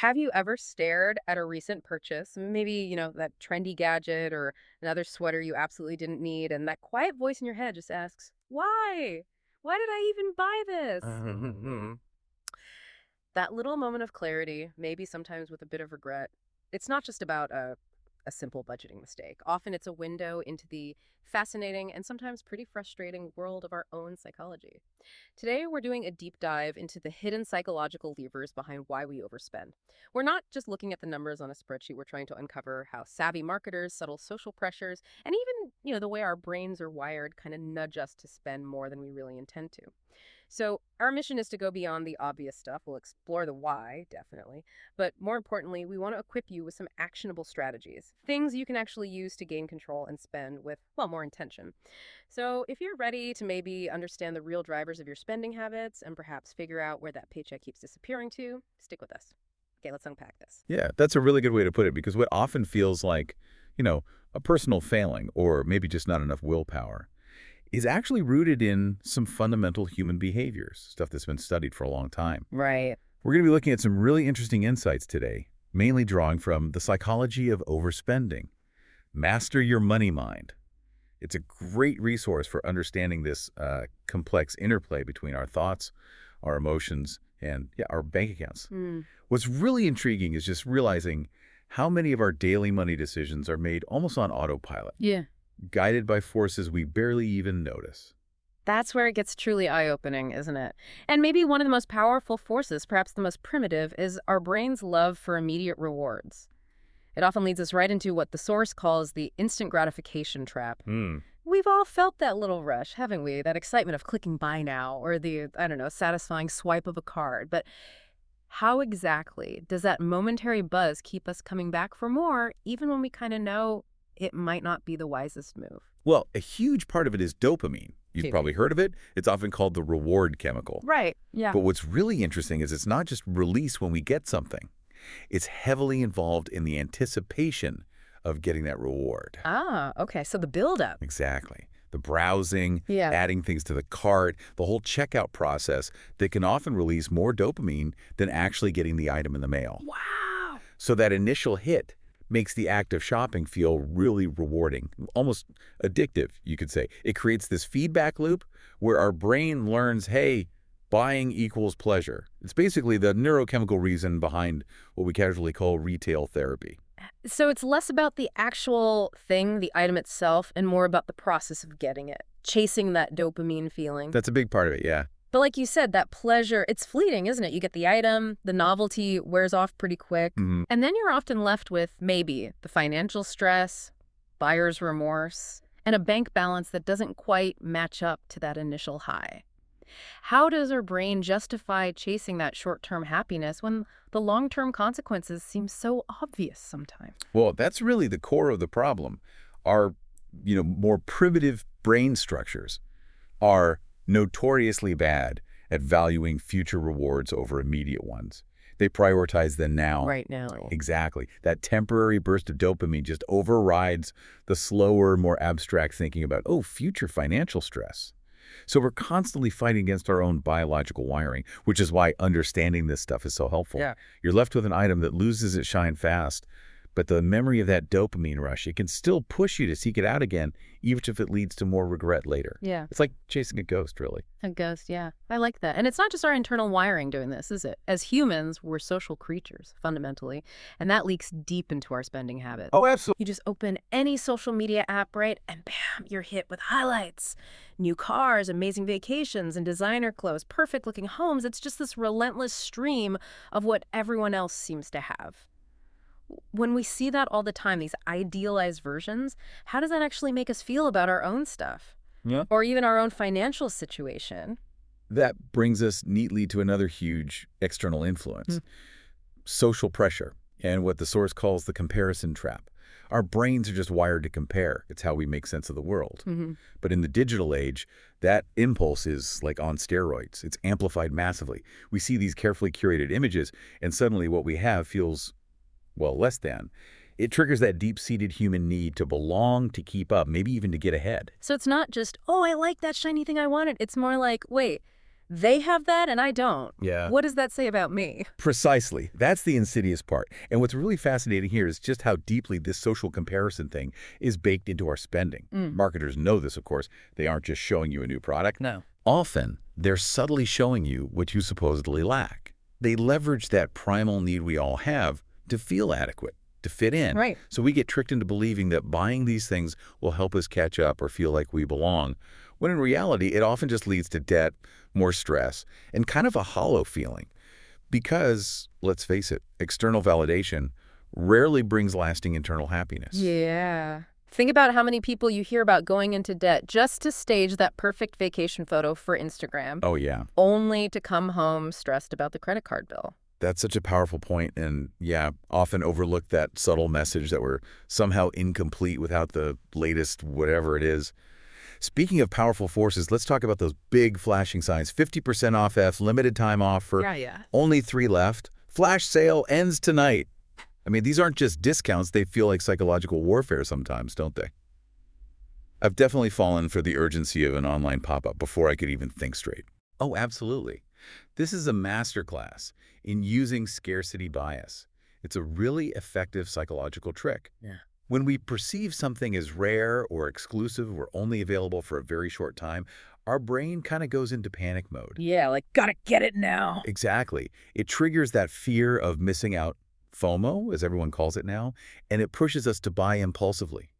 Have you ever stared at a recent purchase, maybe, that trendy gadget or another sweater you absolutely didn't need, and that quiet voice in your head just asks, why? Why did I even buy this? Mhm. That little moment of clarity, maybe sometimes with a bit of regret, it's not just about a simple budgeting mistake. Often it's a window into the fascinating and sometimes pretty frustrating world of our own psychology. Today, we're doing a deep dive into the hidden psychological levers behind why we overspend. We're not just looking at the numbers on a spreadsheet, we're trying to uncover how savvy marketers, subtle social pressures, and even, the way our brains are wired kind of nudge us to spend more than we really intend to. So, our mission is to go beyond the obvious stuff. We'll explore the why, definitely. But more importantly, we want to equip you with some actionable strategies, things you can actually use to gain control and spend with, well, more intention. So, if you're ready to maybe understand the real drivers of your spending habits and perhaps figure out where that paycheck keeps disappearing to, stick with us. Okay, let's unpack this. Yeah, that's a really good way to put it because what often feels like, you know, a personal failing or maybe just not enough willpower is actually rooted in some fundamental human behaviors, stuff that's been studied for a long time. Right. We're going to be looking at some really interesting insights today, mainly drawing from the psychology of overspending. Master your money mind. It's a great resource for understanding this complex interplay between our thoughts, our emotions, and yeah, our bank accounts. Hmm. What's really intriguing is just realizing how many of our daily money decisions are made almost on autopilot, Yeah. guided by forces we barely even notice. That's where it gets truly eye-opening, isn't it? And maybe one of the most powerful forces, perhaps the most primitive, is our brain's love for immediate rewards. It often leads us right into what the source calls the instant gratification trap. Hmm. We've all felt that little rush, haven't we? That excitement of clicking buy now or the, I don't know, satisfying swipe of a card. But how exactly does that momentary buzz keep us coming back for more, even when we kind of know it might not be the wisest move? Well, a huge part of it is dopamine. You've Phoebe. probably heard of it. It's often called the reward chemical. Right. Yeah. But what's really interesting is it's not just released when we get something. It's heavily involved in the anticipation of getting that reward. Ah, okay. So the buildup. Exactly. The browsing, Yeah. adding things to the cart, the whole checkout process that can often release more dopamine than actually getting the item in the mail. Wow. So that initial hit makes the act of shopping feel really rewarding, almost addictive, you could say. It creates this feedback loop where our brain learns, hey, buying equals pleasure. It's basically the neurochemical reason behind what we casually call retail therapy. So it's less about the actual thing, the item itself, and more about the process of getting it, chasing that dopamine feeling. That's a big part of it, yeah. But like you said, that pleasure, it's fleeting, isn't it? You get the item, the novelty wears off pretty quick, Mhm. and then you're often left with maybe the financial stress, buyer's remorse, and a bank balance that doesn't quite match up to that initial high. How does our brain justify chasing that short-term happiness when the long-term consequences seem so obvious sometimes? Well, that's really the core of the problem. Our, more primitive brain structures are notoriously bad at valuing future rewards over immediate ones. They prioritize the now. Right now. Exactly. That temporary burst of dopamine just overrides the slower, more abstract thinking about, oh, future financial stress. So we're constantly fighting against our own biological wiring, which is why understanding this stuff is so helpful. Yeah. You're left with an item that loses its shine fast, but the memory of that dopamine rush, it can still push you to seek it out again, even if it leads to more regret later. Yeah. It's like chasing a ghost, really. A ghost, yeah. I like that. And it's not just our internal wiring doing this, is it? As humans, we're social creatures, fundamentally, and that leaks deep into our spending habits. Oh, absolutely. You just open any social media app, right, and bam, you're hit with highlights. New cars, amazing vacations, and designer clothes, perfect-looking homes. It's just this relentless stream of what everyone else seems to have. When we see that all the time, these idealized versions, how does that actually make us feel about our own stuff? Yeah. Or even our own financial situation? That brings us neatly to another huge external influence, social pressure, and what the source calls the comparison trap. Our brains are just wired to compare. It's how we make sense of the world. Mm-hmm. But in the digital age, that impulse is like on steroids. It's amplified massively. We see these carefully curated images, and suddenly what we have feels, well, less than. It triggers that deep-seated human need to belong, to keep up, maybe even to get ahead. So it's not just, oh, I like that shiny thing I wanted. It's more like, wait, They have that and I don't. Yeah. What does that say about me? Precisely. That's the insidious part. And what's really fascinating here is just how deeply this social comparison thing is baked into our spending. Mm. Marketers know this, of course. They aren't just showing you a new product. No. Often, they're subtly showing you what you supposedly lack. They leverage that primal need we all have to feel adequate, to fit in. Right. So we get tricked into believing that buying these things will help us catch up or feel like we belong, when in reality, it often just leads to debt, more stress, and kind of a hollow feeling. Because, let's face it, external validation rarely brings lasting internal happiness. Yeah. Think about how many people you hear about going into debt just to stage that perfect vacation photo for Instagram, Oh, yeah. only to come home stressed about the credit card bill. That's such a powerful point, and yeah, often overlook that subtle message that we're somehow incomplete without the latest whatever it is. Speaking of powerful forces, let's talk about those big flashing signs. 50% off F, limited time offer, Yeah. only 3 left, flash sale ends tonight. I mean, these aren't just discounts, they feel like psychological warfare sometimes, don't they? I've definitely fallen for the urgency of an online pop-up before I could even think straight. Oh, absolutely. This is a masterclass in using scarcity bias. It's a really effective psychological trick. Yeah. When we perceive something as rare or exclusive or only available for a very short time, our brain kind of goes into panic mode. Yeah, like, gotta get it now. Exactly. It triggers that fear of missing out, FOMO, as everyone calls it now, and it pushes us to buy impulsively,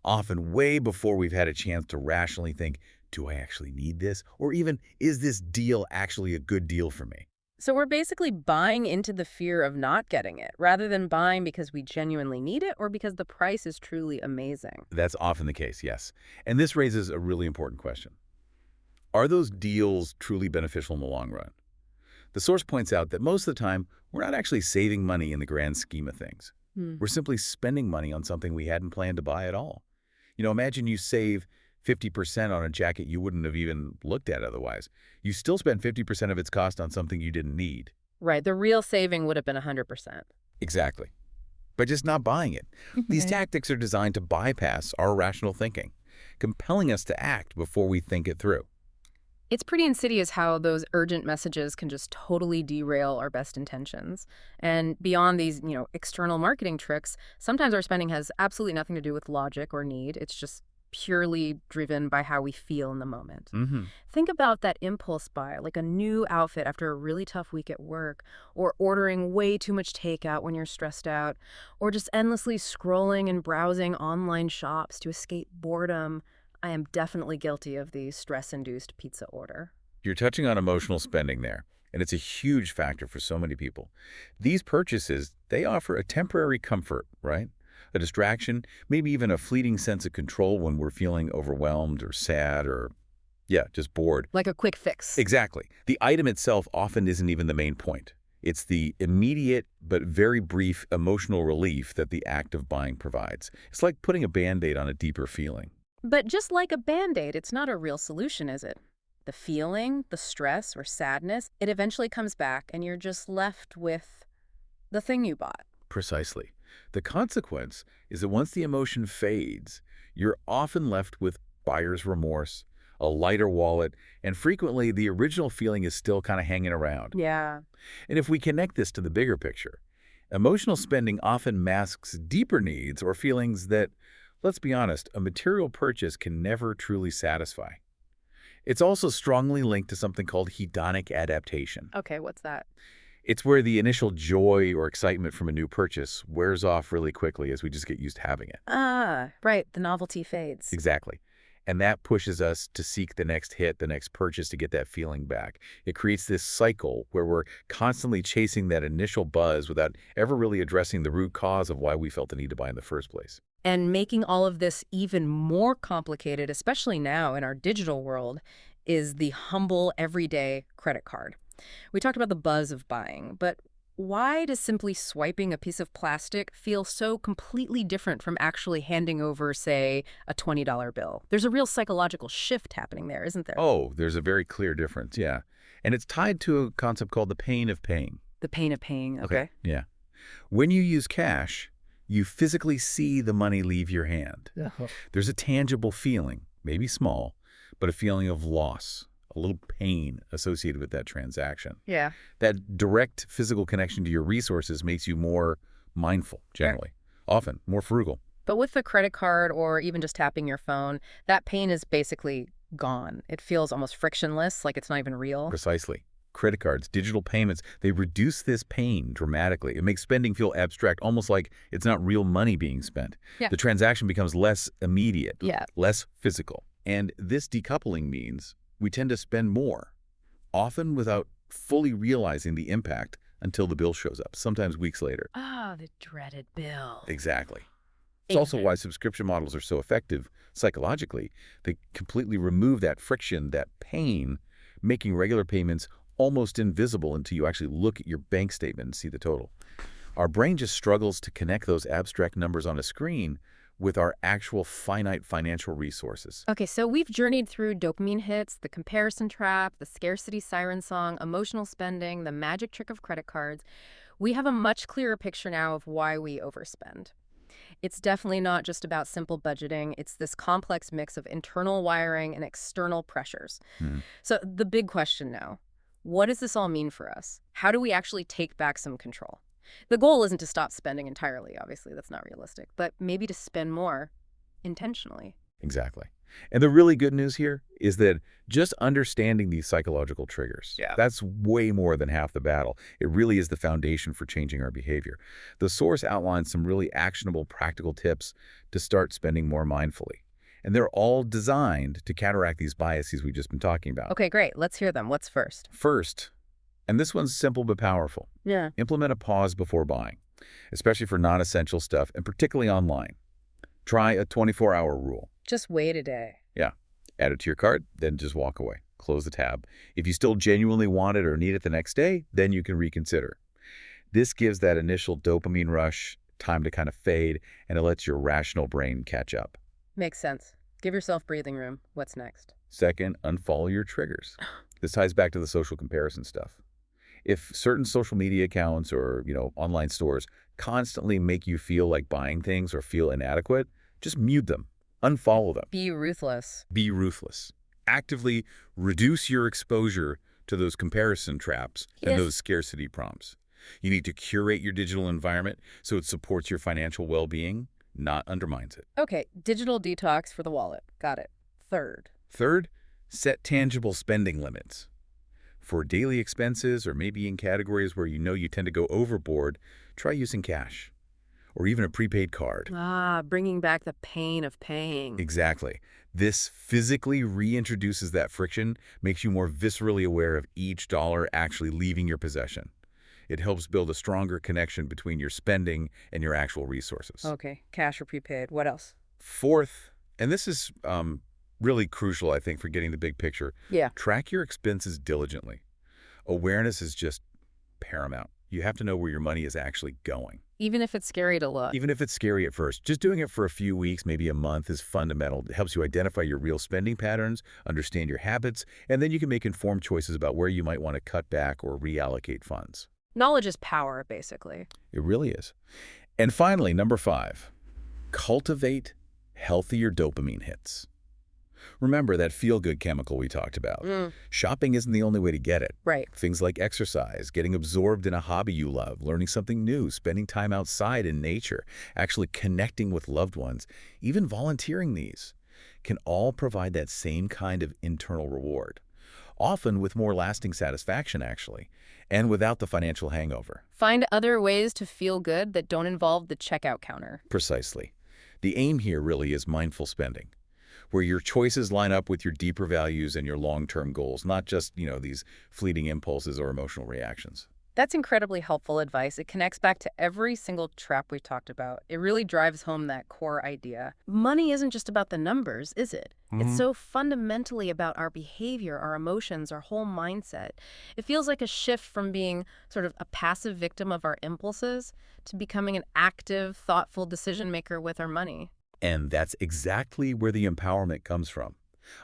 often way before we've had a chance to rationally think, do I actually need this? Or even, is this deal actually a good deal for me? So we're basically buying into the fear of not getting it, rather than buying because we genuinely need it or because the price is truly amazing. That's often the case, yes. And this raises a really important question. Are those deals truly beneficial in the long run? The source points out that most of the time, we're not actually saving money in the grand scheme of things. Hmm. We're simply spending money on something we hadn't planned to buy at all. Imagine you save 50% on a jacket you wouldn't have even looked at otherwise. You still spent 50% of its cost on something you didn't need. Right, the real saving would have been 100%. Exactly. By just not buying it. These Right. tactics are designed to bypass our rational thinking, compelling us to act before we think it through. It's pretty insidious how those urgent messages can just totally derail our best intentions. And beyond these, external marketing tricks, sometimes our spending has absolutely nothing to do with logic or need. It's just purely driven by how we feel in the moment. Mm-hmm. Think about that impulse buy, like a new outfit after a really tough week at work, or ordering way too much takeout when you're stressed out, or just endlessly scrolling and browsing online shops to escape boredom. I am definitely guilty of the stress-induced pizza order. You're touching on emotional spending there, and it's a huge factor for so many people. These purchases, they offer a temporary comfort, right? A distraction, maybe even a fleeting sense of control when we're feeling overwhelmed or sad or, yeah, just bored. Like a quick fix. Exactly. The item itself often isn't even the main point. It's the immediate but very brief emotional relief that the act of buying provides. It's like putting a Band-Aid on a deeper feeling. But just like a Band-Aid, it's not a real solution, is it? The feeling, the stress or sadness, it eventually comes back and you're just left with the thing you bought. Precisely. The consequence is that once the emotion fades, you're often left with buyer's remorse, a lighter wallet, and frequently the original feeling is still kind of hanging around. Yeah. And if we connect this to the bigger picture, emotional spending often masks deeper needs or feelings that, let's be honest, a material purchase can never truly satisfy. It's also strongly linked to something called hedonic adaptation. Okay, what's that? It's where the initial joy or excitement from a new purchase wears off really quickly as we just get used to having it. Ah, right, the novelty fades. Exactly. And that pushes us to seek the next hit, the next purchase to get that feeling back. It creates this cycle where we're constantly chasing that initial buzz without ever really addressing the root cause of why we felt the need to buy in the first place. And making all of this even more complicated, especially now in our digital world, is the humble, everyday credit card. We talked about the buzz of buying, but why does simply swiping a piece of plastic feel so completely different from actually handing over, say, a $20 bill? There's a real psychological shift happening there, isn't there? Oh, there's a very clear difference, yeah. And it's tied to a concept called the pain of paying. The pain of paying, okay? Yeah. When you use cash, you physically see the money leave your hand. Ugh. There's a tangible feeling, maybe small, but a feeling of loss, a little pain associated with that transaction. Yeah. That direct physical connection to your resources makes you more mindful, Sure. generally, often more frugal. But with the credit card or even just tapping your phone, that pain is basically gone. It feels almost frictionless, like it's not even real. Precisely. Credit cards, digital payments, they reduce this pain dramatically. It makes spending feel abstract, almost like it's not real money being spent. Yeah. The transaction becomes less immediate, Yeah. less physical. And this decoupling means we tend to spend more, often without fully realizing the impact until the bill shows up, sometimes weeks later. Ah, the dreaded bill. Exactly. It's also Exactly. why subscription models are so effective psychologically. They completely remove that friction, that pain, making regular payments almost invisible until you actually look at your bank statement and see the total. Our brain just struggles to connect those abstract numbers on a screen with our actual finite financial resources. Okay, so we've journeyed through dopamine hits, the comparison trap, the scarcity siren song, emotional spending, the magic trick of credit cards. We have a much clearer picture now of why we overspend. It's definitely not just about simple budgeting. It's this complex mix of internal wiring and external pressures. Hmm. So the big question now, what does this all mean for us? How do we actually take back some control? The goal isn't to stop spending entirely, obviously, that's not realistic, but maybe to spend more intentionally. Exactly. And the really good news here is that just understanding these psychological triggers, Yeah. that's way more than half the battle. It really is the foundation for changing our behavior. The source outlines some really actionable, practical tips to start spending more mindfully. And they're all designed to counteract these biases we've just been talking about. Okay, great. Let's hear them. What's first? First, and this one's simple but powerful, Yeah. implement a pause before buying, especially for non-essential stuff and particularly online. Try a 24-hour rule. Just wait a day. Yeah. Add it to your cart, then just walk away. Close the tab. If you still genuinely want it or need it the next day, then you can reconsider. This gives that initial dopamine rush time to kind of fade, and it lets your rational brain catch up. Makes sense. Give yourself breathing room. What's next? Second, unfollow your triggers. This ties back to the social comparison stuff. If certain social media accounts or, online stores constantly make you feel like buying things or feel inadequate, just mute them. Unfollow them. Be ruthless. Be ruthless. Actively reduce your exposure to those comparison traps and Yes. those scarcity prompts. You need to curate your digital environment so it supports your financial well-being, not undermines it. Okay, digital detox for the wallet. Got it. Third. Third, set tangible spending limits. For daily expenses or maybe in categories where you know you tend to go overboard, try using cash or even a prepaid card. Ah, bringing back the pain of paying. Exactly. This physically reintroduces that friction, makes you more viscerally aware of each dollar actually leaving your possession. It helps build a stronger connection between your spending and your actual resources. Okay, cash or prepaid. What else? Fourth, and this is really crucial, I think, for getting the big picture, Yeah. track your expenses diligently. Awareness is just paramount. You have to know where your money is actually going. Even if it's scary to look. Even if it's scary at first, just doing it for a few weeks, maybe a month, is fundamental. It helps you identify your real spending patterns, understand your habits, and then you can make informed choices about where you might want to cut back or reallocate funds. Knowledge is power, basically. It really is. And finally, number 5, cultivate healthier dopamine hits. Remember that feel-good chemical we talked about. Shopping isn't the only way to get it. Right. Things like exercise, getting absorbed in a hobby you love, learning something new, spending time outside in nature, actually connecting with loved ones, even volunteering these, can all provide that same kind of internal reward, often with more lasting satisfaction, actually, and without the financial hangover. Find other ways to feel good that don't involve the checkout counter. Precisely. The aim here really is mindful spending, where your choices line up with your deeper values and your long-term goals, not just, these fleeting impulses or emotional reactions. That's incredibly helpful advice. It connects back to every single trap we've talked about. It really drives home that core idea. Money isn't just about the numbers, is it? It's so fundamentally about our behavior, our emotions, our whole mindset. It feels like a shift from being sort of a passive victim of our impulses to becoming an active, thoughtful decision maker with our money. And that's exactly where the empowerment comes from.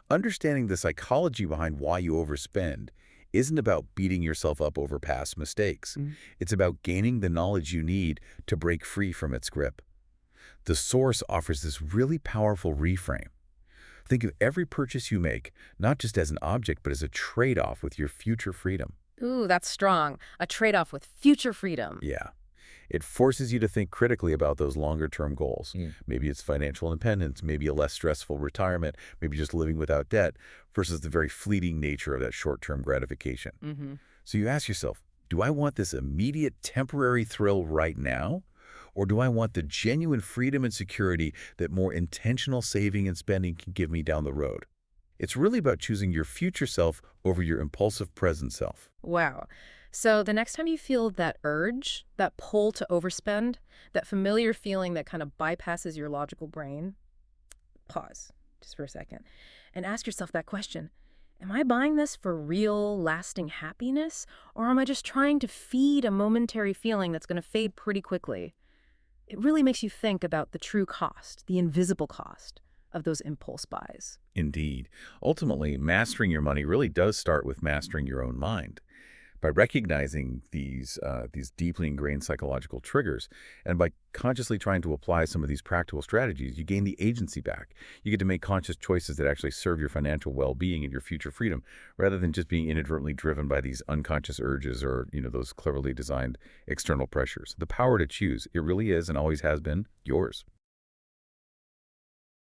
Understanding the psychology behind why you overspend isn't about beating yourself up over past mistakes. It's about gaining the knowledge you need to break free from its grip. The source offers this really powerful reframe. Think of every purchase you make, not just as an object, but as a trade-off with your future freedom. Ooh, that's strong. A trade-off with future freedom. Yeah. It forces you to think critically about those longer-term goals. Mm. Maybe it's financial independence, maybe a less stressful retirement, maybe just living without debt, versus the very fleeting nature of that short-term gratification. Mm-hmm. So you ask yourself, do I want this immediate temporary thrill right now? Or do I want the genuine freedom and security that more intentional saving and spending can give me down the road? It's really about choosing your future self over your impulsive present self. Wow. So the next time you feel that urge, that pull to overspend, that familiar feeling that kind of bypasses your logical brain, pause just for a second and ask yourself that question. Am I buying this for real, lasting happiness? Or am I just trying to feed a momentary feeling that's going to fade pretty quickly? It really makes you think about the true cost, the invisible cost of those impulse buys. Indeed. Ultimately, mastering your money really does start with mastering your own mind. By recognizing these deeply ingrained psychological triggers, and by consciously trying to apply some of these practical strategies, you gain the agency back. You get to make conscious choices that actually serve your financial well-being and your future freedom, rather than just being inadvertently driven by these unconscious urges or, those cleverly designed external pressures. The power to choose, it really is and always has been yours.